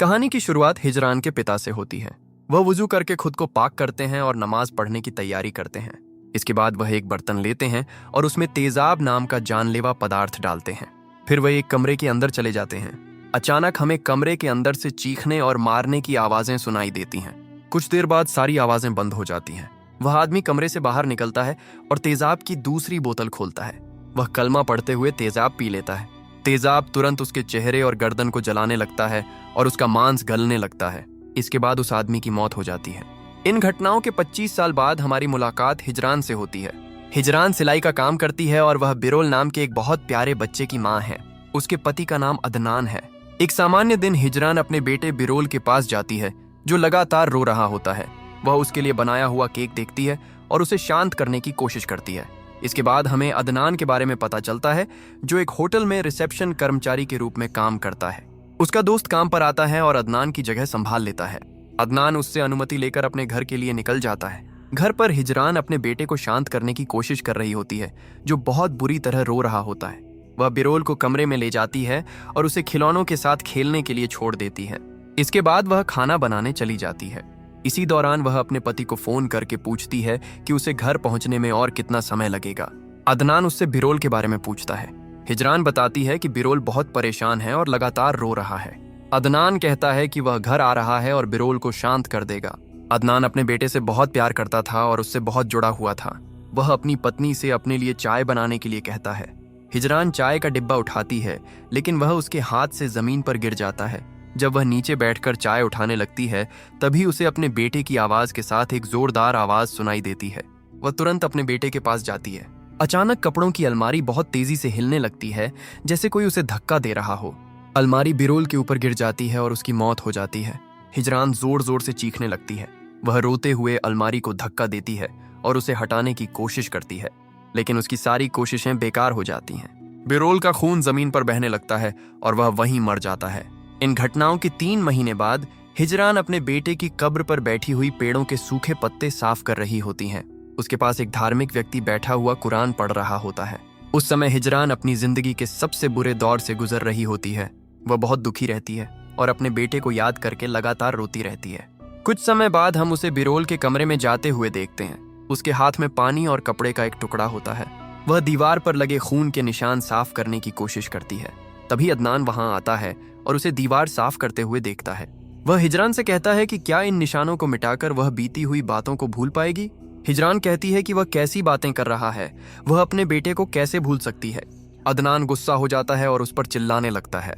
कहानी की शुरुआत हिजरान के पिता से होती है। वह वुजू करके खुद को पाक करते हैं और नमाज पढ़ने की तैयारी करते हैं। इसके बाद वह एक बर्तन लेते हैं और उसमें तेजाब नाम का जानलेवा पदार्थ डालते हैं। फिर वह एक कमरे के अंदर चले जाते हैं। अचानक हमें कमरे के अंदर से चीखने और मारने की आवाजें सुनाई देती हैं। कुछ देर बाद सारी आवाजें बंद हो जाती हैं। वह आदमी कमरे से बाहर निकलता है और तेजाब की दूसरी बोतल खोलता है। वह कलमा पढ़ते हुए तेजाब पी लेता है। तेजाब तुरंत उसके चेहरे और गर्दन को जलाने लगता है और उसका मांस गलने लगता है। इसके बाद उस आदमी की मौत हो जाती है। इन घटनाओं के 25 साल बाद हमारी मुलाकात हिजरान से होती है। हिजरान सिलाई का काम करती है और वह बिरोल नाम के एक बहुत प्यारे बच्चे की माँ है। उसके पति का नाम अदनान है। एक सामान्य दिन हिजरान अपने बेटे बिरोल के पास जाती है, जो लगातार रो रहा होता है। वह उसके लिए बनाया हुआ केक देखती है और उसे शांत करने की कोशिश करती है। इसके बाद हमें अदनान के बारे में पता चलता है, जो एक होटल में रिसेप्शन कर्मचारी के रूप में काम करता है। उसका दोस्त काम पर आता है और अदनान की जगह संभाल लेता है। अदनान उससे अनुमति लेकर अपने घर के लिए निकल जाता है। घर पर हिजरान अपने बेटे को शांत करने की कोशिश कर रही होती है, जो बहुत बुरी तरह रो रहा होता है। वह बिरोल को कमरे में ले जाती है और उसे खिलौनों के साथ खेलने के लिए छोड़ देती है। इसके बाद वह खाना बनाने चली जाती है। इसी दौरान वह अपने पति को फोन करके पूछती है कि उसे घर पहुंचने में और कितना समय लगेगा। अदनान उससे बिरोल के बारे में पूछता है। हिजरान बताती है कि बिरोल बहुत परेशान है और लगातार रो रहा है। अदनान कहता है कि वह घर आ रहा है और बिरोल को शांत कर देगा। अदनान अपने बेटे से बहुत प्यार करता था और उससे बहुत जुड़ा हुआ था। वह अपनी पत्नी से अपने लिए चाय बनाने के लिए कहता है। हिजरान चाय का डिब्बा उठाती है, लेकिन वह उसके हाथ से जमीन पर गिर जाता है। जब वह नीचे बैठकर चाय उठाने लगती है, तभी उसे अपने बेटे की आवाज के साथ एक जोरदार आवाज सुनाई देती है। वह तुरंत अपने बेटे के पास जाती है। अचानक कपड़ों की अलमारी बहुत तेजी से हिलने लगती है, जैसे कोई उसे धक्का दे रहा हो। अलमारी बिरोल के ऊपर गिर जाती है और उसकी मौत हो जाती है। हिजरान जोर जोर से चीखने लगती है। वह रोते हुए अलमारी को धक्का देती है और उसे हटाने की कोशिश करती है, लेकिन उसकी सारी कोशिशें बेकार हो जाती हैं। बिरोल का खून जमीन पर बहने लगता है और वह वहीं मर जाता है। इन घटनाओं के 3 महीने बाद हिजरान अपने बेटे की कब्र पर बैठी हुई पेड़ों के सूखे पत्ते साफ कर रही होती हैं। उसके पास एक धार्मिक व्यक्ति बैठा हुआ कुरान पढ़ रहा होता है। उस समय हिजरान अपनी जिंदगी के सबसे बुरे दौर से गुजर रही होती है। वह बहुत दुखी रहती है और अपने बेटे को याद करके लगातार रोती रहती है। कुछ समय बाद हम उसे बिरोल के कमरे में जाते हुए देखते हैं। उसके हाथ में पानी और कपड़े का एक टुकड़ा होता है। वह दीवार पर लगे खून के निशान साफ करने की कोशिश करती है। तभी अदनान वहां आता है और उसे दीवार साफ करते हुए देखता है। वह हिजरान से कहता है कि क्या इन निशानों को मिटाकर वह बीती हुई बातों को भूल पाएगी। हिजरान कहती है कि वह कैसी बातें कर रहा है, वह अपने बेटे को कैसे भूल सकती है। अदनान गुस्सा हो जाता है और उस पर चिल्लाने लगता है।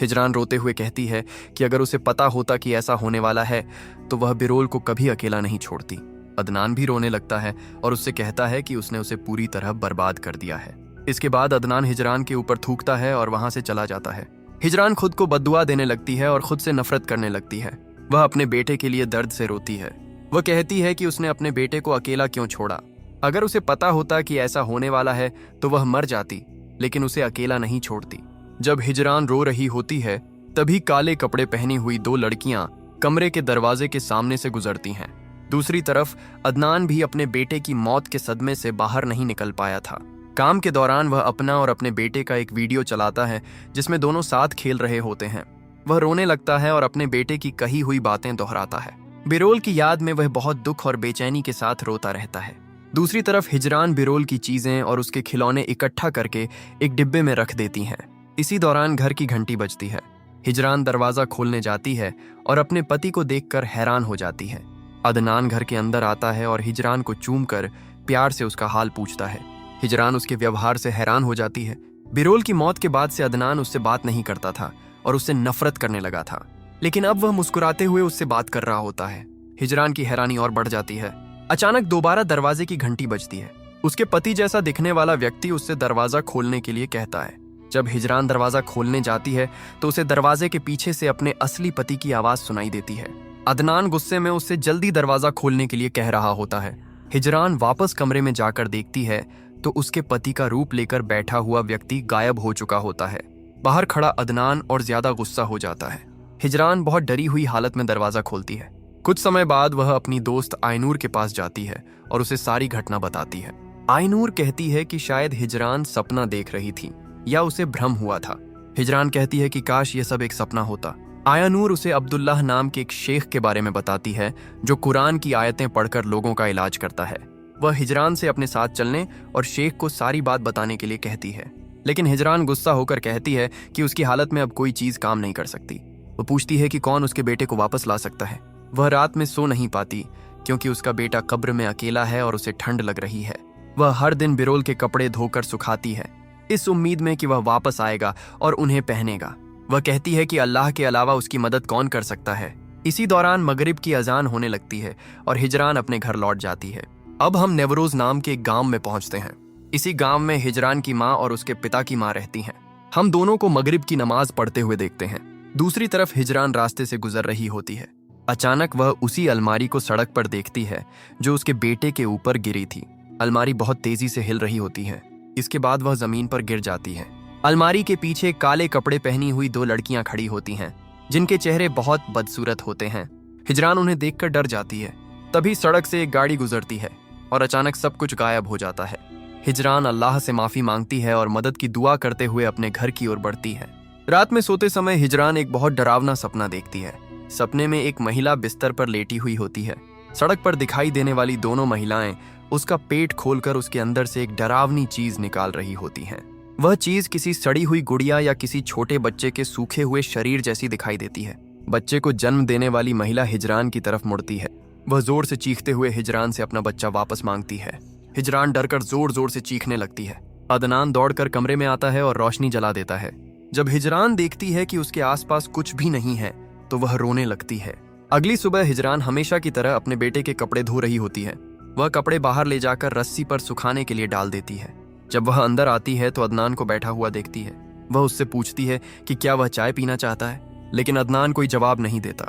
हिजरान रोते हुए कहती है कि अगर उसे पता होता कि ऐसा होने वाला है, तो वह बिरोल को कभी अकेला नहीं छोड़ती। अदनान भी रोने लगता है और उससे कहता है कि उसने उसे पूरी तरह बर्बाद कर दिया है। इसके बाद अदनान हिजरान के ऊपर थूकता है और वहां से चला जाता है। हिजरान खुद को बद्दुआ देने लगती है और खुद से नफरत करने लगती है। वह अपने बेटे के लिए दर्द से रोती है। वह कहती है कि उसने अपने बेटे को अकेला क्यों छोड़ा। अगर उसे पता होता कि ऐसा होने वाला है तो वह मर जाती, लेकिन उसे अकेला नहीं छोड़ती। जब हिजरान रो रही होती है, तभी काले कपड़े पहनी हुई 2 लड़कियां कमरे के दरवाजे के सामने से गुजरती हैं। दूसरी तरफ अदनान भी अपने बेटे की मौत के सदमे से बाहर नहीं निकल पाया था। काम के दौरान वह अपना और अपने बेटे का एक वीडियो चलाता है, जिसमें दोनों साथ खेल रहे होते हैं। वह रोने लगता है और अपने बेटे की कही हुई बातें दोहराता है। बिरोल की याद में वह बहुत दुख और बेचैनी के साथ रोता रहता है। दूसरी तरफ हिजरान बिरोल की चीजें और उसके खिलौने इकट्ठा करके एक डिब्बे में रख देती हैं। इसी दौरान घर की घंटी बजती है। हिजरान दरवाजा खोलने जाती है और अपने पति को देखकर हैरान हो जाती है। अदनान घर के अंदर आता है और हिजरान को चूमकर प्यार से उसका हाल पूछता है। हिजरान उसके व्यवहार से हैरान हो जाती है। बिरोल की मौत के बाद से अदनान उससे बात नहीं करता था और उससे नफरत करने लगा था, लेकिन अब वह मुस्कुराते हुए उससे बात कर रहा होता है। हिजरान की हैरानी और बढ़ जाती है। अचानक दोबारा दरवाजे की घंटी बजती है। उसके पति जैसा दिखने वाला व्यक्ति उससे दरवाजा खोलने के लिए कहता है। जब हिजरान दरवाजा खोलने जाती है तो उसे दरवाजे के पीछे से अपने असली पति की आवाज सुनाई देती है। अदनान गुस्से में उससे जल्दी दरवाजा खोलने के लिए कह रहा होता है। हिजरान वापस कमरे में जाकर देखती है तो उसके पति का रूप लेकर बैठा हुआ व्यक्ति गायब हो चुका होता है। बाहर खड़ा अदनान और ज्यादा गुस्सा हो जाता है। हिजरान बहुत डरी हुई हालत में दरवाजा खोलती है। कुछ समय बाद वह अपनी दोस्त आयनूर के पास जाती है और उसे सारी घटना बताती है। आयनूर कहती है कि शायद हिजरान सपना देख रही थी या उसे भ्रम हुआ था। हिजरान कहती है कि काश ये सब एक सपना होता। आया नूर उसे अब्दुल्लाह नाम के एक शेख के बारे में बताती है जो कुरान की आयतें पढ़कर लोगों का इलाज करता है। वह हिजरान से अपने साथ चलने और शेख को सारी बात बताने के लिए कहती है, लेकिन हिजरान गुस्सा होकर कहती है कि उसकी हालत में अब कोई चीज काम नहीं कर सकती। वो पूछती है कि कौन उसके बेटे को वापस ला सकता है। वह रात में सो नहीं पाती क्योंकि उसका बेटा कब्र में अकेला है और उसे ठंड लग रही है। वह हर दिन बिरोल के कपड़े धोकर सुखाती है, इस उम्मीद में कि वह वापस आएगा और उन्हें पहनेगा। वह कहती है कि अल्लाह के अलावा उसकी मदद कौन कर सकता है। इसी दौरान मगरिब की अजान होने लगती है और हिजरान अपने घर लौट जाती है। अब हम नेवरोज नाम के एक गांव में पहुंचते हैं। इसी गांव में हिजरान की माँ और उसके पिता की माँ रहती हैं। हम दोनों को मगरिब की नमाज पढ़ते हुए देखते हैं। दूसरी तरफ हिजरान रास्ते से गुजर रही होती है। अचानक वह उसी अलमारी को सड़क पर देखती है जो उसके बेटे के ऊपर गिरी थी। अलमारी बहुत तेजी से हिल रही होती है। इसके बाद वह जमीन पर गिर जाती है। अलमारी के पीछे काले कपड़े पहनी हुई दो लड़कियां खड़ी होती हैं जिनके चेहरे बहुत बदसूरत होते हैं। हिजरान उन्हें देखकर डर जाती है। तभी सड़क से एक गाड़ी गुजरती है और अचानक सब कुछ गायब हो जाता है। हिजरान अल्लाह से माफी मांगती है और मदद की दुआ करते हुए अपने घर की ओर बढ़ती है। रात में सोते समय हिजरान एक बहुत डरावना सपना देखती है। सपने में एक महिला बिस्तर पर लेटी हुई होती है। सड़क पर दिखाई देने वाली दोनों महिलाएं उसका पेट खोलकर उसके अंदर से एक डरावनी चीज निकाल रही होती हैं। वह चीज किसी सड़ी हुई गुड़िया या किसी छोटे बच्चे के सूखे हुए शरीर जैसी दिखाई देती है। बच्चे को जन्म देने वाली महिला हिजरान की तरफ मुड़ती है। वह जोर से चीखते हुए हिजरान से अपना बच्चा वापस मांगती है। हिजरान डरकर जोर जोर से चीखने लगती है। अदनान दौड़कर कमरे में आता है और रोशनी जला देता है। जब हिजरान देखती है कि उसके आसपास कुछ भी नहीं है तो वह रोने लगती है। अगली सुबह हिजरान हमेशा की तरह अपने बेटे के कपड़े धो रही होती है। वह कपड़े बाहर ले जाकर रस्सी पर सुखाने के लिए डाल देती है। जब वह अंदर आती है तो अदनान को बैठा हुआ देखती है। वह उससे पूछती है कि क्या वह चाय पीना चाहता है, लेकिन अदनान कोई जवाब नहीं देता।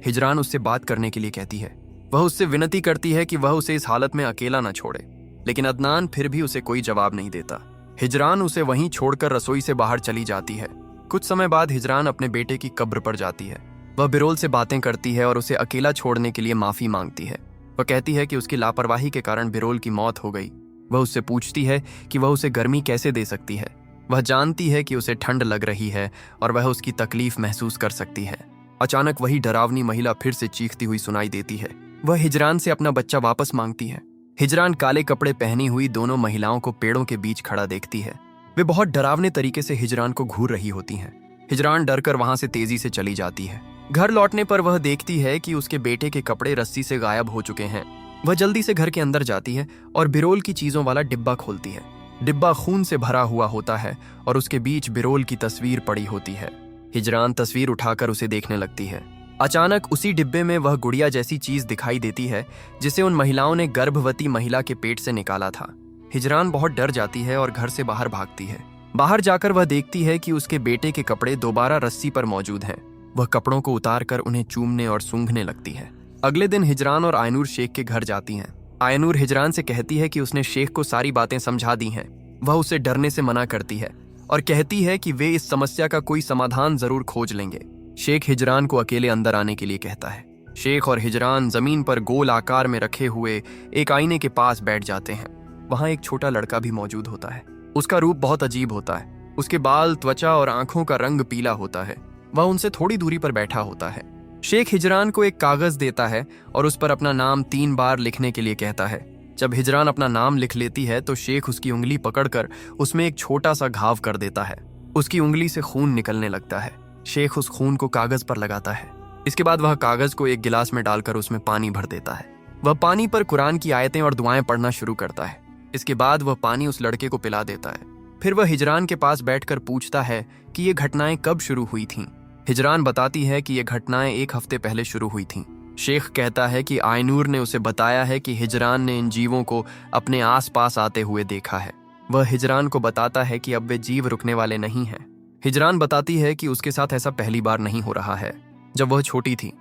हिजरान उससे बात करने के लिए कहती है। वह उससे विनती करती है कि वह उसे इस हालत में अकेला न छोड़े, लेकिन अदनान फिर भी उसे कोई जवाब नहीं देता। हिजरान उसे वहीं छोड़कर रसोई से बाहर चली जाती है। कुछ समय बाद हिजरान अपने बेटे की कब्र पर जाती है। वह बिरोल से बातें करती है और उसे अकेला छोड़ने के लिए माफी मांगती है। वह कहती है कि उसकी लापरवाही के कारण बिरोल की मौत हो गई। वह उससे पूछती है कि वह उसे गर्मी कैसे दे सकती है। वह जानती है कि उसे ठंड लग रही है और वह उसकी तकलीफ महसूस कर सकती है। अचानक वही डरावनी महिला फिर से चीखती हुई सुनाई देती है। वह हिजरान से अपना बच्चा वापस मांगती है। हिजरान काले कपड़े पहनी हुई दोनों महिलाओं को पेड़ों के बीच खड़ा देखती है। वे बहुत डरावने तरीके से हिजरान को घूर रही होती हैं। हिजरान डरकर वहां से तेजी से चली जाती है। घर लौटने पर वह देखती है कि उसके बेटे के कपड़े रस्सी से गायब हो चुके हैं। वह जल्दी से घर के अंदर जाती है और बिरोल की चीजों वाला डिब्बा खोलती है। डिब्बा खून से भरा हुआ होता है और उसके बीच बिरोल की तस्वीर पड़ी होती है। हिजरान तस्वीर उठाकर उसे देखने लगती है। अचानक उसी डिब्बे में वह गुड़िया जैसी चीज दिखाई देती है जिसे उन महिलाओं ने गर्भवती महिला के पेट से निकाला था। हिजरान बहुत डर जाती है और घर से बाहर भागती है। बाहर जाकर वह देखती है कि उसके बेटे के कपड़े दोबारा रस्सी पर मौजूद हैं। वह कपड़ों को उतारकर उन्हें चूमने और सूंघने लगती है। अगले दिन हिजरान और आयनूर शेख के घर जाती हैं। आयनूर हिजरान से कहती है कि उसने शेख को सारी बातें समझा दी हैं। वह उसे डरने से मना करती है और कहती है कि वे इस समस्या का कोई समाधान जरूर खोज लेंगे। शेख हिजरान को अकेले अंदर आने के लिए कहता है। शेख और हिजरान जमीन पर गोल आकार में रखे हुए एक आईने के पास बैठ जाते हैं। वहां एक छोटा लड़का भी मौजूद होता है। उसका रूप बहुत अजीब होता है। उसके बाल, त्वचा और आंखों का रंग पीला होता है। वह उनसे थोड़ी दूरी पर बैठा होता है। शेख हिजरान को एक कागज देता है और उस पर अपना नाम 3 बार लिखने के लिए कहता है। जब हिजरान अपना नाम लिख लेती है तो शेख उसकी उंगली पकड़कर उसमें एक छोटा सा घाव कर देता है। उसकी उंगली से खून निकलने लगता है। शेख उस खून को कागज पर लगाता है। इसके बाद वह कागज को एक गिलास में डालकर उसमें पानी भर देता है। वह पानी पर कुरान की आयतें और दुआएं पढ़ना शुरू करता है। इसके बाद वह पानी उस लड़के को पिला देता है। फिर वह हिजरान के पास बैठकर पूछता है कि ये घटनाएं कब शुरू हुई थीं। हिजरान बताती है कि ये घटनाएं 1 हफ्ते पहले शुरू हुई थीं। शेख कहता है कि आयनूर ने उसे बताया है कि हिजरान ने इन जीवों को अपने आसपास आते हुए देखा है। वह हिजरान को बताता है कि अब वे जीव रुकने वाले नहीं हैं। हिजरान बताती है कि उसके साथ ऐसा पहली बार नहीं हो रहा है। जब वह छोटी थी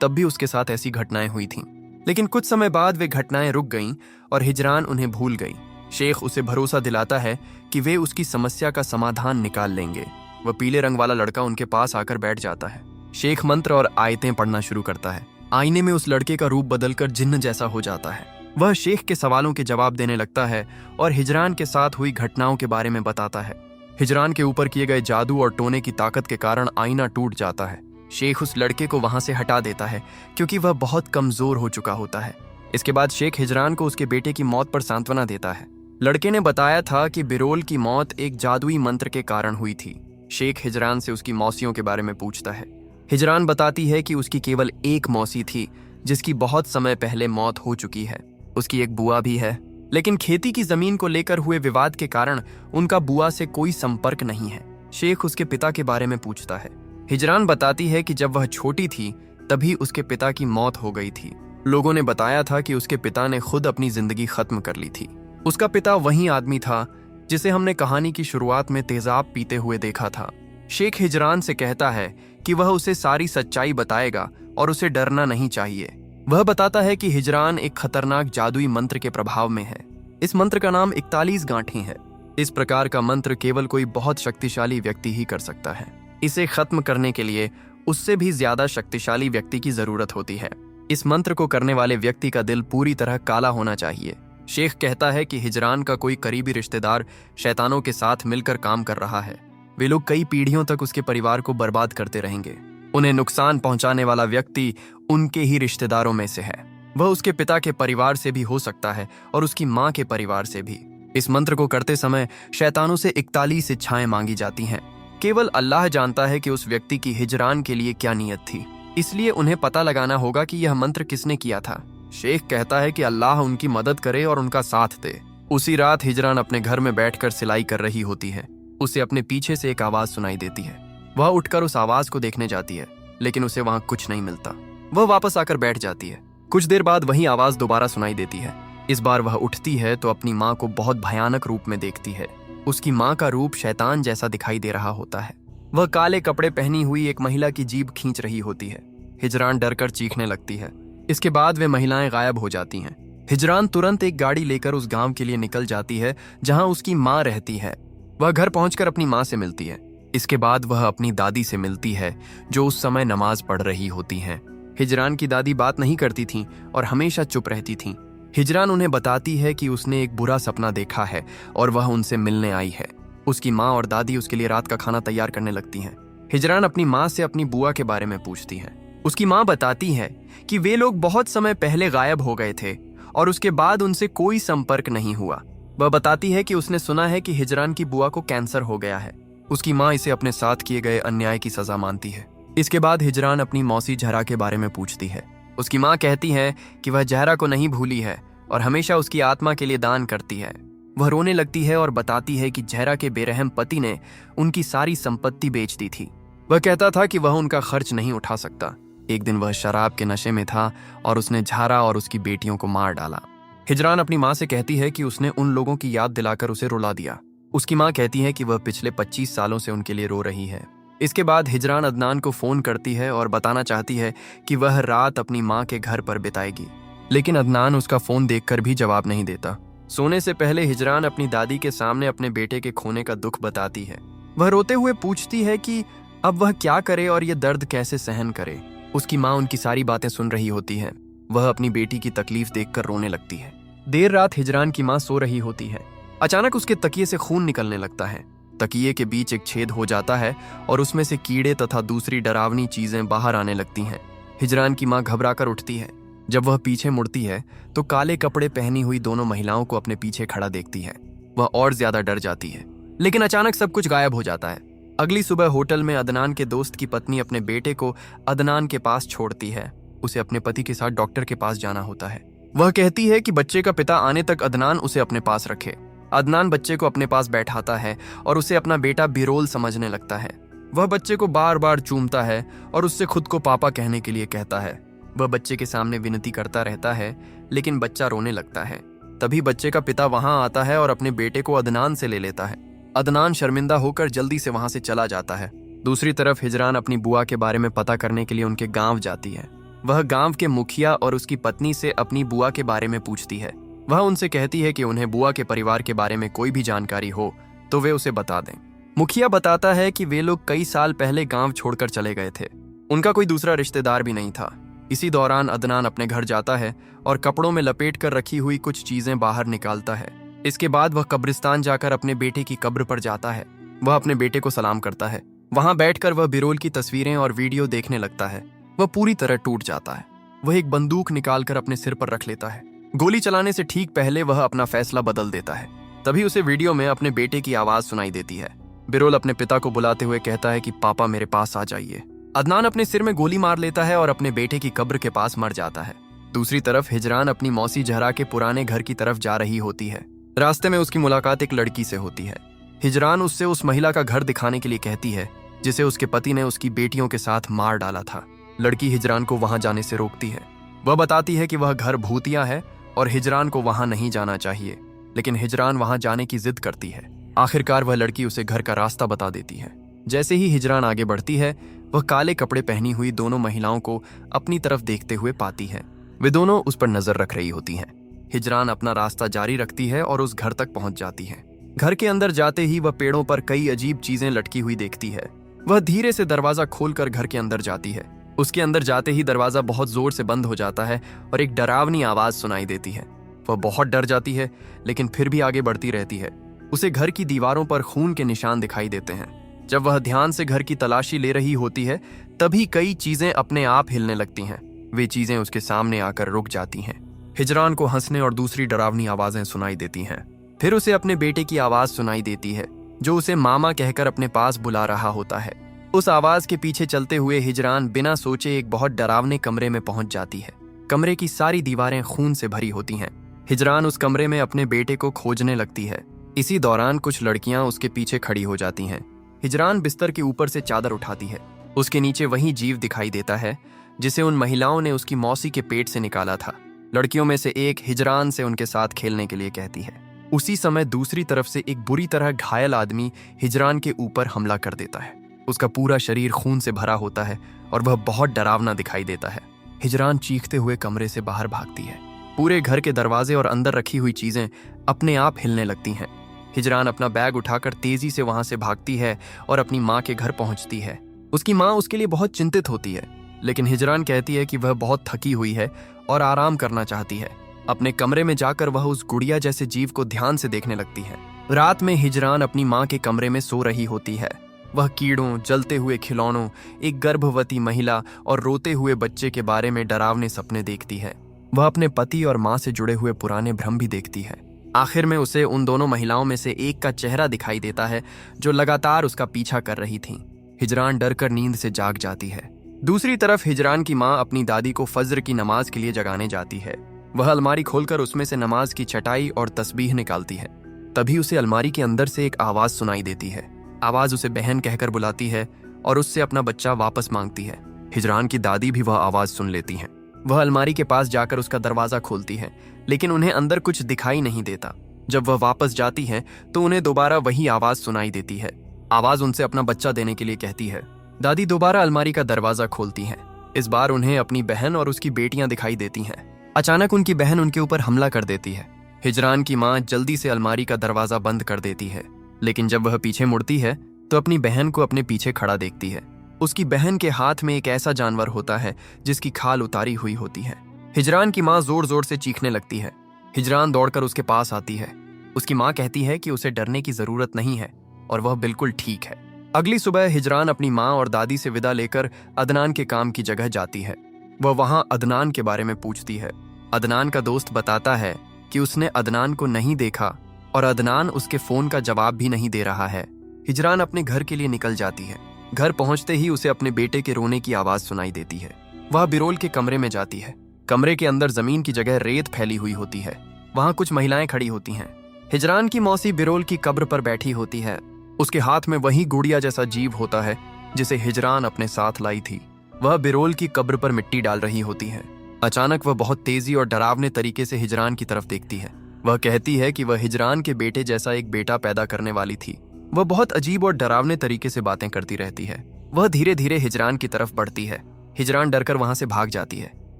तब भी उसके साथ ऐसी घटनाएं हुई थीं, लेकिन कुछ समय बाद वे घटनाएं रुक गईं और हिजरान उन्हें भूल गई। शेख उसे भरोसा दिलाता है कि वे उसकी समस्या का समाधान निकाल लेंगे। वह पीले रंग वाला लड़का उनके पास आकर बैठ जाता है। शेख मंत्र और आयतें पढ़ना शुरू करता है। आईने में उस लड़के का रूप बदलकर जिन्न जैसा हो जाता है। वह शेख के सवालों के जवाब देने लगता है और हिजरान के साथ हुई घटनाओं के बारे में बताता है। हिजरान के ऊपर किए गए जादू और टोने की ताकत के कारण आईना टूट जाता है। शेख उस लड़के को वहां से हटा देता है क्योंकि वह बहुत कमजोर हो चुका होता है। इसके बाद शेख हिजरान को उसके बेटे की मौत पर सांत्वना देता है। लड़के ने बताया था कि बिरोल की मौत एक जादुई मंत्र के कारण हुई थी। शेख हिजरान से उसकी मौसियों के बारे में पूछता है। हिजरान बताती है कि उसकी केवल एक मौसी थी जिसकी बहुत समय पहले मौत हो चुकी है। उसकी एक बुआ भी है, लेकिन खेती की जमीन को लेकर हुए विवाद के कारण उनका बुआ से कोई संपर्क नहीं है। शेख उसके पिता के बारे में पूछता है। हिजरान बताती है कि जब वह छोटी थी तभी उसके पिता की मौत हो गई थी। लोगों ने बताया था कि उसके पिता ने खुद अपनी जिंदगी खत्म कर ली थी। उसका पिता वही आदमी था जिसे हमने कहानी की शुरुआत में तेजाब पीते हुए देखा था। शेख हिजरान से कहता है कि वह उसे सारी सच्चाई बताएगा और उसे डरना नहीं चाहिए। वह बताता है कि हिजरान एक खतरनाक जादुई मंत्र के प्रभाव में है। इस मंत्र का नाम 41 गांठें है। इस प्रकार का मंत्र केवल कोई बहुत शक्तिशाली व्यक्ति ही कर सकता है। इसे खत्म करने के लिए उससे भी ज्यादा शक्तिशाली व्यक्ति की जरूरत होती है। इस मंत्र को करने वाले व्यक्ति का दिल पूरी तरह काला होना चाहिए। शेख कहता है कि हिजरान का कोई करीबी रिश्तेदार शैतानों के साथ मिलकर काम कर रहा है। वे लोग कई पीढ़ियों तक उसके परिवार को बर्बाद करते रहेंगे। उन्हें नुकसान पहुंचाने वाला व्यक्ति उनके ही रिश्तेदारों में से है। वह उसके पिता के परिवार से भी हो सकता है और उसकी मां के परिवार से भी। इस मंत्र को करते समय शैतानों से 41 इच्छाएं मांगी जाती हैं। केवल अल्लाह जानता है कि उस व्यक्ति की हिजरान के लिए क्या नीयत थी, इसलिए उन्हें पता लगाना होगा कि यह मंत्र किसने किया था। शेख कहता है कि अल्लाह उनकी मदद करे और उनका साथ दे। उसी रात हिजरान अपने घर में बैठकर सिलाई कर रही होती है। उसे अपने पीछे से एक आवाज सुनाई देती है। वह उठकर उस आवाज को देखने जाती है, लेकिन उसे वहां कुछ नहीं मिलता। वह वापस आकर बैठ जाती है। कुछ देर बाद वही आवाज दोबारा सुनाई देती है। इस बार वह उठती है तो अपनी माँ को बहुत भयानक रूप में देखती है। उसकी माँ का रूप शैतान जैसा दिखाई दे रहा होता है। वह काले कपड़े पहनी हुई एक महिला की जीभ खींच रही होती है। हिजरान डरकर चीखने लगती है। इसके बाद वे महिलाएं गायब हो जाती हैं। हिजरान तुरंत एक गाड़ी लेकर उस गांव के लिए निकल जाती है जहां उसकी माँ रहती है। वह घर पहुंचकर अपनी माँ से मिलती है। इसके बाद वह अपनी दादी से मिलती है जो उस समय नमाज पढ़ रही होती हैं। हिजरान की दादी बात नहीं करती थीं और हमेशा चुप रहती थीं। हिजरान उन्हें बताती है कि उसने एक बुरा सपना देखा है और वह उनसे मिलने आई है। उसकी माँ और दादी उसके लिए रात का खाना तैयार करने लगती हैं। हिजरान अपनी माँ से अपनी बुआ के बारे में पूछती है। उसकी माँ बताती है कि वे लोग बहुत समय पहले गायब हो गए थे और उसके बाद उनसे कोई संपर्क नहीं हुआ। वह बताती है कि उसने सुना है कि हिजरान की बुआ को कैंसर हो गया है। उसकी माँ इसे अपने साथ किए गए अन्याय की सजा मानती है। इसके बाद हिजरान अपनी मौसी जहरा के बारे में पूछती है। उसकी माँ कहती है कि वह जहरा को नहीं भूली है और हमेशा उसकी आत्मा के लिए दान करती है। वह रोने लगती है और बताती है कि जहरा के बेरहम पति ने उनकी सारी संपत्ति बेच दी थी। वह कहता था कि वह उनका खर्च नहीं उठा सकता। एक दिन वह शराब के नशे में था और उसने जहरा और उसकी बेटियों को मार डाला। हिजरान अपनी माँ से कहती है कि उसने उन लोगों की याद दिलाकर उसे रुला दिया। उसकी माँ कहती है कि वह पिछले 25 सालों से उनके लिए रो रही है। इसके बाद हिजरान अदनान को फोन करती है और बताना चाहती है कि वह रात अपनी माँ के घर पर बिताएगी, लेकिन अदनान उसका फोन देखकर भी जवाब नहीं देता। सोने से पहले हिजरान अपनी दादी के सामने अपने बेटे के खोने का दुख बताती है। वह रोते हुए पूछती है कि अब वह क्या करे और ये दर्द कैसे सहन करे। उसकी माँ उनकी सारी बातें सुन रही होती है। वह अपनी बेटी की तकलीफ देखकर रोने लगती है। देर रात हिजरान की माँ सो रही होती है। अचानक उसके तकिए से खून निकलने लगता है। तकिए के बीच एक छेद हो जाता है और उसमें से कीड़े तथा दूसरी डरावनी चीजें बाहर आने लगती हैं। हिजरान की माँ घबराकर उठती है। जब वह पीछे मुड़ती है तो काले कपड़े पहनी हुई दोनों महिलाओं को अपने पीछे खड़ा देखती है। वह और ज्यादा डर जाती है, लेकिन अचानक सब कुछ गायब हो जाता है। अगली सुबह होटल में अदनान के दोस्त की पत्नी अपने बेटे को अदनान के पास छोड़ती है। उसे अपने पति के साथ डॉक्टर के पास जाना होता है। वह कहती है कि बच्चे का पिता आने तक अदनान उसे अपने पास रखे। अदनान बच्चे को अपने पास बैठाता है और उसे अपना बेटा बिरोल समझने लगता है। वह बच्चे को बार बार चूमता है और उससे खुद को पापा कहने के लिए कहता है। वह बच्चे के सामने विनती करता रहता है, लेकिन बच्चा रोने लगता है। तभी बच्चे का पिता वहां आता है और अपने बेटे को अदनान से ले लेता है। अदनान शर्मिंदा होकर जल्दी से वहां से चला जाता है। दूसरी तरफ हिजरान अपनी बुआ के बारे में पता करने के लिए उनके गांव जाती है। वह गांव के मुखिया और उसकी पत्नी से अपनी बुआ के बारे में पूछती है। वह उनसे कहती है कि उन्हें बुआ के परिवार के बारे में कोई भी जानकारी हो तो वे उसे बता दें। मुखिया बताता है कि वे लोग कई साल पहले गांव छोड़कर चले गए थे। उनका कोई दूसरा रिश्तेदार भी नहीं था। इसी दौरान अदनान अपने घर जाता है और कपड़ों में लपेट कर रखी हुई कुछ चीजें बाहर निकालता है। इसके बाद वह कब्रिस्तान जाकर अपने बेटे की कब्र पर जाता है। वह अपने बेटे को सलाम करता है। वहां बैठकर वह बिरोल की तस्वीरें और वीडियो देखने लगता है। वह पूरी तरह टूट जाता है। वह एक बंदूक निकालकर अपने सिर पर रख लेता है। गोली चलाने से ठीक पहले वह अपना फैसला बदल देता है। तभी उसे वीडियो में अपने बेटे की आवाज सुनाई देती है। बिरोल अपने पिता को बुलाते हुए कहता है कि पापा मेरे पास आ जाइए। अदनान अपने सिर में गोली मार लेता है और अपने बेटे की कब्र के पास मर जाता है। दूसरी तरफ हिजरान अपनी मौसी जहरा के पुराने घर की तरफ जा रही होती है। रास्ते में उसकी मुलाकात एक लड़की से होती है। हिजरान उससे उस महिला का घर दिखाने के लिए कहती है जिसे उसके पति ने उसकी बेटियों के साथ मार डाला था। लड़की हिजरान को वहां जाने से रोकती है। वह बताती है कि वह घर भूतिया है और हिजरान को वहां नहीं जाना चाहिए, लेकिन हिजरान वहां जाने की जिद करती है। आखिरकार वह लड़की उसे घर का रास्ता बता देती है। जैसे ही हिजरान आगे बढ़ती है, वह काले कपड़े पहनी हुई दोनों महिलाओं को अपनी तरफ देखते हुए पाती है। वे दोनों उस पर नजर रख रही होती हैं। हिजरान अपना रास्ता जारी रखती है और उस घर तक पहुंच जाती है। घर के अंदर जाते ही वह पेड़ों पर कई अजीब चीजें लटकी हुई देखती है। वह धीरे से दरवाजा खोलकर घर के अंदर जाती है। उसके अंदर जाते ही दरवाजा बहुत जोर से बंद हो जाता है और एक डरावनी आवाज सुनाई देती है। वह बहुत डर जाती है, लेकिन फिर भी आगे बढ़ती रहती है। उसे घर की दीवारों पर खून के निशान दिखाई देते हैं। जब वह ध्यान से घर की तलाशी ले रही होती है, तभी कई चीजें अपने आप हिलने लगती हैं। वे चीजें उसके सामने आकर रुक जाती हैं। हिजरान को हंसने और दूसरी डरावनी आवाजें सुनाई देती हैं। फिर उसे अपने बेटे की आवाज सुनाई देती है, जो उसे मामा कहकर अपने पास बुला रहा होता है। उस आवाज के पीछे चलते हुए हिजरान बिना सोचे एक बहुत डरावने कमरे में पहुंच जाती है। कमरे की सारी दीवारें खून से भरी होती हैं। हिजरान उस कमरे में अपने बेटे को खोजने लगती है। इसी दौरान कुछ लड़कियां उसके पीछे खड़ी हो जाती हैं। हिजरान बिस्तर के ऊपर से चादर उठाती है। उसके नीचे वही जीव दिखाई देता है जिसे उन महिलाओं ने उसकी मौसी के पेट से निकाला था। लड़कियों में से एक हिजरान से उनके साथ खेलने के लिए कहती है। उसी समय दूसरी तरफ से एक बुरी तरह घायल आदमी हिजरान के ऊपर हमला कर देता है। उसका पूरा शरीर खून से भरा होता है और वह बहुत डरावना दिखाई देता है। हिजरान चीखते हुए कमरे से बाहर भागती है। पूरे घर के दरवाजे और अंदर रखी हुई चीजें अपने आप हिलने लगती हैं। हिजरान अपना बैग उठाकर तेजी से वहां से भागती है और अपनी माँ के घर पहुंचती है। उसकी माँ उसके लिए बहुत चिंतित होती है, लेकिन हिजरान कहती है कि वह बहुत थकी हुई है और आराम करना चाहती है। अपने कमरे में जाकर वह उस गुड़िया जैसे जीव को ध्यान से देखने लगती है। रात में हिजरान अपनी माँ के कमरे में सो रही होती है। वह कीड़ों, जलते हुए खिलौनों, एक गर्भवती महिला और रोते हुए बच्चे के बारे में डरावने सपने देखती है। वह अपने पति और माँ से जुड़े हुए पुराने भ्रम भी देखती है। आखिर में उसे उन दोनों महिलाओं में से एक का चेहरा दिखाई देता है जो लगातार उसका पीछा कर रही थीं। हिजरान डरकर नींद से जाग जाती है। दूसरी तरफ हिजरान की माँ अपनी दादी को फज्र की नमाज के लिए जगाने जाती है। वह अलमारी खोलकर उसमें से नमाज की चटाई और तस्बीह निकालती है। तभी उसे अलमारी के अंदर से एक आवाज सुनाई देती है। आवाज उसे बहन कहकर बुलाती है और उससे अपना बच्चा वापस मांगती है। हिजरान की दादी भी वह आवाज सुन लेती हैं। वह अलमारी के पास जाकर उसका दरवाजा खोलती है, लेकिन उन्हें अंदर कुछ दिखाई नहीं देता। जब वह वापस जाती है तो उन्हें दोबारा वही आवाज सुनाई देती है। आवाज उनसे अपना बच्चा देने के लिए कहती है। दादी दोबारा अलमारी का दरवाजा खोलती हैं। इस बार उन्हें अपनी बहन और उसकी बेटियां दिखाई देती हैं। अचानक उनकी बहन उनके ऊपर हमला कर देती है। हिजरान की माँ जल्दी से अलमारी का दरवाजा बंद कर देती है, लेकिन जब वह पीछे मुड़ती है तो अपनी बहन को अपने पीछे खड़ा देखती है। उसकी बहन के हाथ में एक ऐसा जानवर होता है जिसकी खाल उतारी हुई होती है। हिजरान की माँ जोर जोर से चीखने लगती है। हिजरान दौड़कर उसके पास आती है। उसकी माँ कहती है कि उसे डरने की जरूरत नहीं है और वह बिल्कुल ठीक है। अगली सुबह हिजरान अपनी माँ और दादी से विदा लेकर अदनान के काम की जगह जाती है। वह वहां अदनान के बारे में पूछती है। अदनान का दोस्त बताता है कि उसने अदनान को नहीं देखा और अदनान उसके फोन का जवाब भी नहीं दे रहा है। हिजरान अपने घर के लिए निकल जाती है। घर पहुंचते ही उसे अपने बेटे के रोने की आवाज सुनाई देती है। वह बिरोल के कमरे में जाती है। कमरे के अंदर जमीन की जगह रेत फैली हुई होती है। वहां कुछ महिलाएं खड़ी होती हैं। हिजरान की मौसी बिरोल की कब्र पर बैठी होती है। उसके हाथ में वही गुड़िया जैसा जीव होता है जिसे हिजरान अपने साथ लाई थी। वह बिरोल की कब्र पर मिट्टी डाल रही होती है। अचानक वह बहुत तेजी और डरावने तरीके से हिजरान की तरफ देखती है। वह कहती है कि वह हिजरान के बेटे जैसा एक बेटा पैदा करने वाली थी। वह बहुत अजीब और डरावने तरीके से बातें करती रहती है। वह धीरे धीरे हिजरान की तरफ बढ़ती है। हिजरान डरकर वहां से भाग जाती है।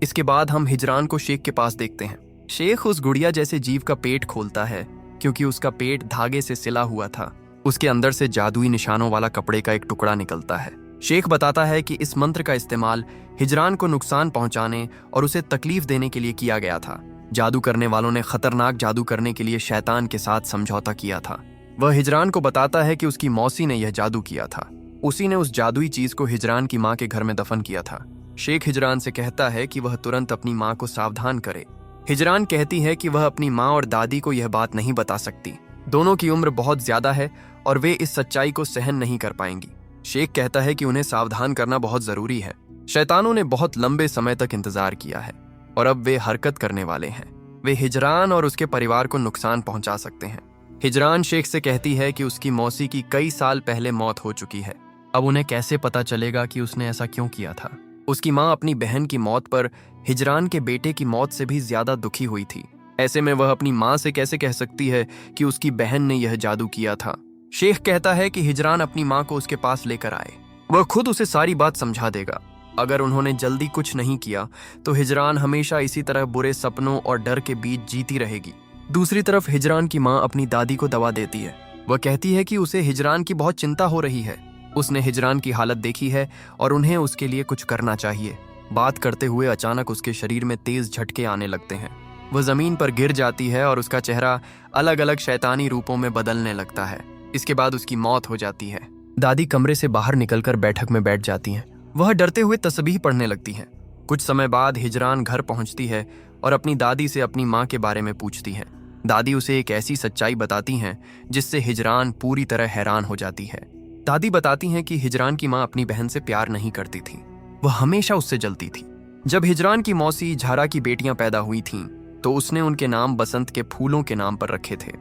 इसके बाद हम हिजरान को शेख के पास देखते हैं। शेख उस गुड़िया जैसे जीव का पेट खोलता है क्योंकि उसका पेट धागे से सिला हुआ था। उसके अंदर से जादुई निशानों वाला कपड़े का एक टुकड़ा निकलता है। शेख बताता है कि इस मंत्र का इस्तेमाल हिजरान को नुकसान पहुंचाने और उसे तकलीफ देने के लिए किया गया था। जादू करने वालों ने खतरनाक जादू करने के लिए शैतान के साथ समझौता किया था। वह हिजरान को बताता है कि उसकी मौसी ने यह जादू किया था। उसी ने उस जादुई चीज को हिजरान की माँ के घर में दफन किया था। शेख हिजरान से कहता है कि वह तुरंत अपनी माँ को सावधान करे। हिजरान कहती है कि वह अपनी माँ और दादी को यह बात नहीं बता सकती। दोनों की उम्र बहुत ज्यादा है और वे इस सच्चाई को सहन नहीं कर पाएंगी। शेख कहता है कि उन्हें सावधान करना बहुत जरूरी है। शैतानों ने बहुत लंबे समय तक इंतजार किया है और अब वे हरकत करने वाले हैं। वे हिजरान और उसके परिवार को नुकसान पहुंचा सकते हैं। हिजरान शेख से कहती है कि उसकी मौसी की कई साल पहले मौत हो चुकी है। अब उन्हें कैसे पता चलेगा कि उसने ऐसा क्यों किया था। उसकी माँ अपनी बहन की मौत पर हिजरान के बेटे की मौत से भी ज्यादा दुखी हुई थी। ऐसे में वह अपनी माँ से कैसे कह सकती है कि उसकी बहन ने यह जादू किया था। शेख कहता है कि हिजरान अपनी माँ को उसके पास लेकर आए। वह खुद उसे सारी बात समझा देगा। अगर उन्होंने जल्दी कुछ नहीं किया तो हिजरान हमेशा इसी तरह बुरे सपनों और डर के बीच जीती रहेगी। दूसरी तरफ हिजरान की माँ अपनी दादी को दवा देती है। वह कहती है कि उसे हिजरान की बहुत चिंता हो रही है। उसने हिजरान की हालत देखी है और उन्हें उसके लिए कुछ करना चाहिए। बात करते हुए अचानक उसके शरीर में तेज झटके आने लगते हैं। वह जमीन पर गिर जाती है और उसका चेहरा अलग अलग शैतानी रूपों में बदलने लगता है। इसके बाद उसकी मौत हो जाती है। दादी कमरे से बाहर निकलकर बैठक में बैठ जाती हैं। वह डरते हुए तस्बीह पढ़ने लगती हैं। कुछ समय बाद हिजरान घर पहुंचती है और अपनी दादी से अपनी माँ के बारे में पूछती है। दादी उसे एक ऐसी सच्चाई बताती हैं जिससे हिजरान पूरी तरह हैरान हो जाती है। दादी बताती हैं कि हिजरान की माँ अपनी बहन से प्यार नहीं करती थी। वह हमेशा उससे जलती थी। जब हिजरान की मौसी झारा की बेटियां पैदा हुई थीं, तो उसने उनके नाम बसंत के फूलों के नाम पर रखे थे।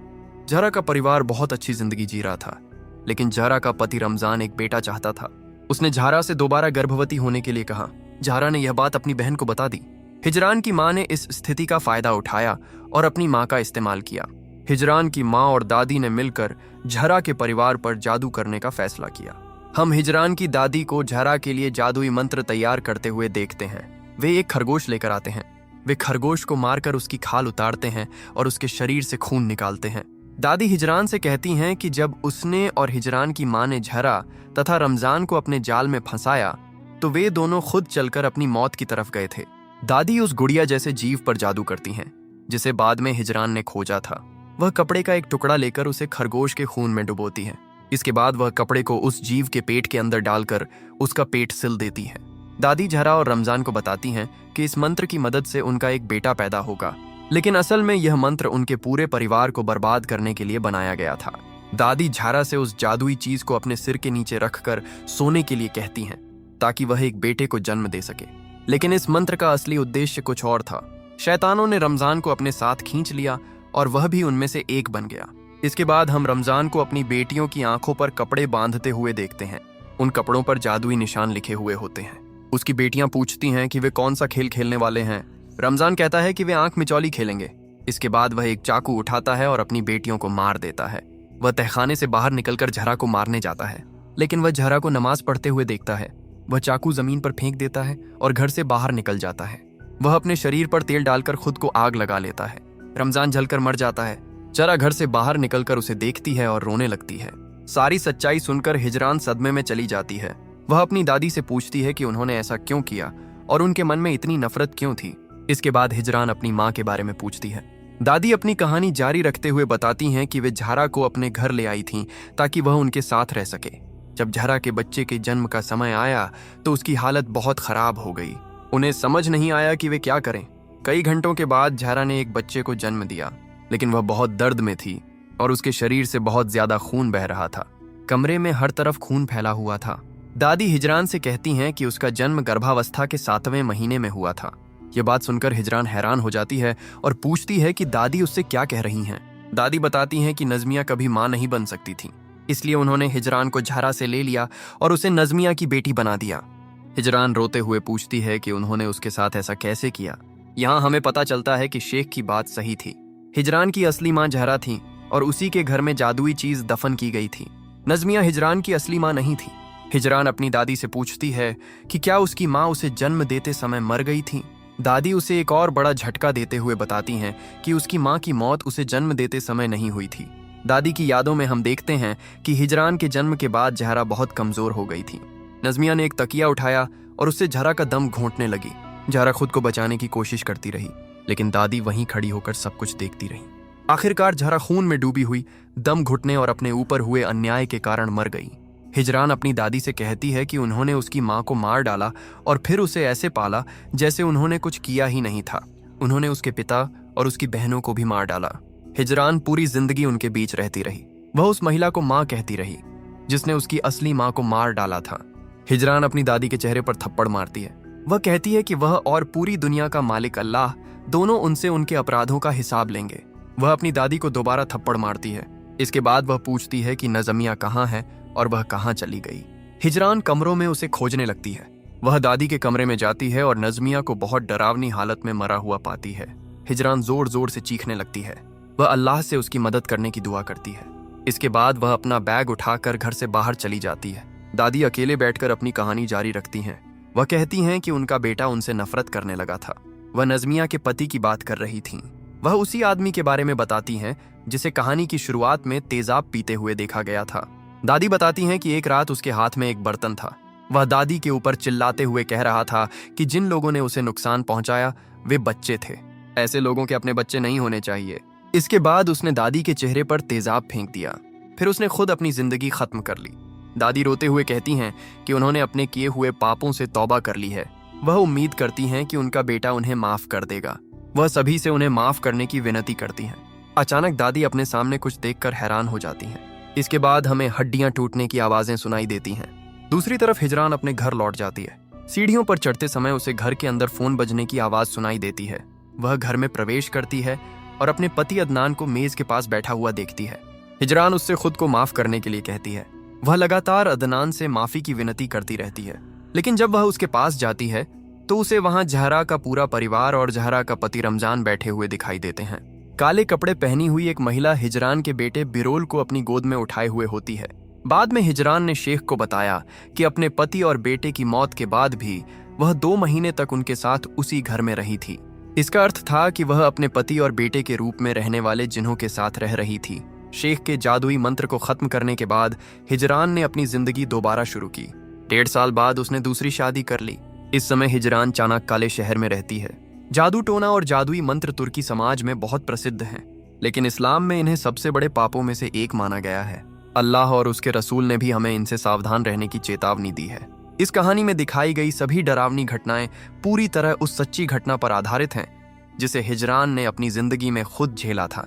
झारा का परिवार बहुत अच्छी जिंदगी जी रहा था, लेकिन झारा का पति रमजान एक बेटा चाहता था। उसने झारा से दोबारा गर्भवती होने के लिए कहा। झारा ने यह बात अपनी बहन को बता दी। हिजरान की माँ ने इस स्थिति का फायदा उठाया और अपनी माँ का इस्तेमाल किया। हिजरान की माँ और दादी ने मिलकर झारा के परिवार पर जादू करने का फैसला किया। हम हिजरान की दादी को झारा के लिए जादुई मंत्र तैयार करते हुए देखते हैं। वे एक खरगोश लेकर आते हैं। वे खरगोश को मारकर उसकी खाल उतारते हैं और उसके शरीर से खून निकालते हैं। दादी हिजरान से कहती हैं कि जब उसने और हिजरान की माँ ने झारा तथा रमजान को अपने जाल में फंसाया तो वे दोनों खुद चलकर अपनी मौत की तरफ गए थे। दादी उस गुड़िया जैसे जीव पर जादू करती हैं जिसे बाद में हिजरान ने खोजा था। वह कपड़े का एक टुकड़ा लेकर उसे खरगोश के खून में डुबोती है। इसके बाद वह कपड़े को उस जीव के पेट के अंदर डालकर उसका पेट सिल देती है। दादी झारा और रमजान को बताती हैं कि इस मंत्र की मदद से उनका एक बेटा पैदा होगा, लेकिन असल में यह मंत्र उनके पूरे परिवार को बर्बाद करने के लिए बनाया गया था। दादी झारा से उस जादुई चीज को अपने सिर के नीचे रखकर सोने के लिए कहती हैं ताकि वह एक बेटे को जन्म दे सके, लेकिन इस मंत्र का असली उद्देश्य कुछ और था। शैतानों ने रमजान को अपने साथ खींच लिया और वह भी उनमें से एक बन गया। इसके बाद हम रमजान को अपनी बेटियों की आंखों पर कपड़े बांधते हुए देखते हैं। उन कपड़ों पर जादुई निशान लिखे हुए होते हैं। उसकी बेटियां पूछती हैं कि वे कौन सा खेल खेलने वाले हैं। रमजान कहता है कि वे आंख मिचौली खेलेंगे। इसके बाद वह एक चाकू उठाता है और अपनी बेटियों को मार देता है। वह तहखाने से बाहर निकलकर झरा को मारने जाता है, लेकिन वह झरा को नमाज पढ़ते हुए देखता है। वह चाकू जमीन पर फेंक देता है और घर से बाहर निकल जाता है। वह अपने शरीर पर तेल डालकर खुद को आग लगा लेता है। रमजान जलकर मर जाता है। झरा घर से बाहर निकलकर उसे देखती है और रोने लगती है। सारी सच्चाई सुनकर हिजरान सदमे में चली जाती है। वह अपनी दादी से पूछती है कि उन्होंने ऐसा क्यों किया और उनके मन में इतनी नफरत क्यों थी। इसके बाद हिजरान अपनी माँ के बारे में पूछती है। दादी अपनी कहानी जारी रखते हुए बताती हैं कि वे झारा को अपने घर ले आई थीं ताकि वह उनके साथ रह सके। जब झारा के बच्चे के जन्म का समय आया तो उसकी हालत बहुत खराब हो गई। उन्हें समझ नहीं आया कि वे क्या करें। कई घंटों के बाद झारा ने एक बच्चे को जन्म दिया, लेकिन वह बहुत दर्द में थी और उसके शरीर से बहुत ज्यादा खून बह रहा था। कमरे में हर तरफ खून फैला हुआ था। दादी हिजरान से कहती हैं कि उसका जन्म गर्भावस्था के 7वें महीने में हुआ था। यह बात सुनकर हिजरान हैरान हो जाती है और पूछती है कि दादी उससे क्या कह रही हैं। दादी बताती हैं कि नज़मिया कभी माँ नहीं बन सकती थी, इसलिए उन्होंने हिजरान को झारा से ले लिया और उसे नज़मिया की बेटी बना दिया। हिजरान रोते हुए पूछती है कि उन्होंने उसके साथ ऐसा कैसे किया। यहाँ हमें पता चलता है कि शेख की बात सही थी। हिजरान की असली माँ झारा थी और उसी के घर में जादुई चीज दफन की गई थी। नज़मिया हिजरान की असली माँ नहीं थी। हिजरान अपनी दादी से पूछती है कि क्या उसकी माँ उसे जन्म देते समय मर गई थी। दादी उसे एक और बड़ा झटका देते हुए बताती हैं कि उसकी माँ की मौत उसे जन्म देते समय नहीं हुई थी। दादी की यादों में हम देखते हैं कि हिजरान के जन्म के बाद झारा बहुत कमजोर हो गई थी। नज़मिया ने एक तकिया उठाया और उससे झारा का दम घोंटने लगी। झारा खुद को बचाने की कोशिश करती रही, लेकिन दादी वहीं खड़ी होकर सब कुछ देखती रही। आखिरकार झारा खून में डूबी हुई, दम घुटने और अपने ऊपर हुए अन्याय के कारण मर गई। हिजरान अपनी दादी से कहती है कि उन्होंने उसकी माँ को मार डाला और फिर उसे ऐसे पाला जैसे उन्होंने कुछ किया ही नहीं था। उन्होंने उसके पिता और उसकी बहनों को भी मार डाला। हिजरान पूरी जिंदगी उनके बीच रहती रही। वह उस महिला को माँ कहती रही जिसने उसकी असली माँ को मार डाला था। हिजरान अपनी दादी के चेहरे पर थप्पड़ मारती है। वह कहती है कि वह और पूरी दुनिया का मालिक अल्लाह दोनों उनसे उनके अपराधों का हिसाब लेंगे। वह अपनी दादी को दोबारा थप्पड़ मारती है। इसके बाद वह पूछती है कि नजमिया कहाँ है और वह कहाँ चली गई। हिजरान कमरों में उसे खोजने लगती है। वह दादी के कमरे में जाती है और नजमिया को बहुत डरावनी हालत में मरा हुआ पाती है। हिजरान जोर जोर से चीखने लगती है। वह अल्लाह से उसकी मदद करने की दुआ करती है। इसके बाद वह अपना बैग उठाकर घर से बाहर चली जाती है। दादी अकेले बैठकर अपनी कहानी जारी रखती हैं। वह कहती हैं कि उनका बेटा उनसे नफरत करने लगा था। वह नजमिया के पति की बात कर रही थीं। वह उसी आदमी के बारे में बताती हैं जिसे कहानी की शुरुआत में तेजाब पीते हुए देखा गया था। दादी बताती हैं कि एक रात उसके हाथ में एक बर्तन था। वह दादी के ऊपर चिल्लाते हुए कह रहा था कि जिन लोगों ने उसे नुकसान पहुंचाया वे बच्चे थे। ऐसे लोगों के अपने बच्चे नहीं होने चाहिए। इसके बाद उसने दादी के चेहरे पर तेजाब फेंक दिया। फिर उसने खुद अपनी जिंदगी खत्म कर ली। दादी रोते हुए कहती हैं कि उन्होंने अपने किए हुए पापों से तौबा कर ली है। वह उम्मीद करती हैं कि उनका बेटा उन्हें माफ कर देगा। वह सभी से उन्हें माफ करने की विनती करती हैं। अचानक दादी अपने सामने कुछ देखकर हैरान हो जाती हैं। इसके बाद हमें हड्डियां टूटने की आवाजें सुनाई देती हैं। दूसरी तरफ हिजरान अपने घर लौट जाती है। सीढ़ियों पर चढ़ते समय उसे घर के अंदर फोन बजने की आवाज सुनाई देती है। वह घर में प्रवेश करती है और अपने पति अदनान को मेज के पास बैठा हुआ देखती है। हिजरान उससे खुद को माफ करने के लिए कहती है। वह लगातार अदनान से माफी की विनती करती रहती है, लेकिन जब वह उसके पास जाती है तो उसे वहां जहरा का पूरा परिवार और जहरा का पति रमजान बैठे हुए दिखाई देते हैं। काले कपड़े पहनी हुई एक महिला हिजरान के बेटे बिरोल को अपनी गोद में उठाए हुए होती है। बाद में हिजरान ने शेख को बताया कि अपने पति और बेटे की मौत के बाद भी वह 2 महीने तक उनके साथ उसी घर में रही थी। इसका अर्थ था कि वह अपने पति और बेटे के रूप में रहने वाले जिन्हों के साथ रह रही थी। शेख के जादुई मंत्र को खत्म करने के बाद हिजरान ने अपनी जिंदगी दोबारा शुरू की। 1.5 साल बाद उसने दूसरी शादी कर ली। इस समय हिजरान चाणक्य शहर में रहती है। जादू टोना और जादुई मंत्र तुर्की समाज में बहुत प्रसिद्ध हैं, लेकिन इस्लाम में इन्हें सबसे बड़े पापों में से एक माना गया है। अल्लाह और उसके रसूल ने भी हमें इनसे सावधान रहने की चेतावनी दी है। इस कहानी में दिखाई गई सभी डरावनी घटनाएं पूरी तरह उस सच्ची घटना पर आधारित हैं जिसे हिजरान ने अपनी जिंदगी में खुद झेला था।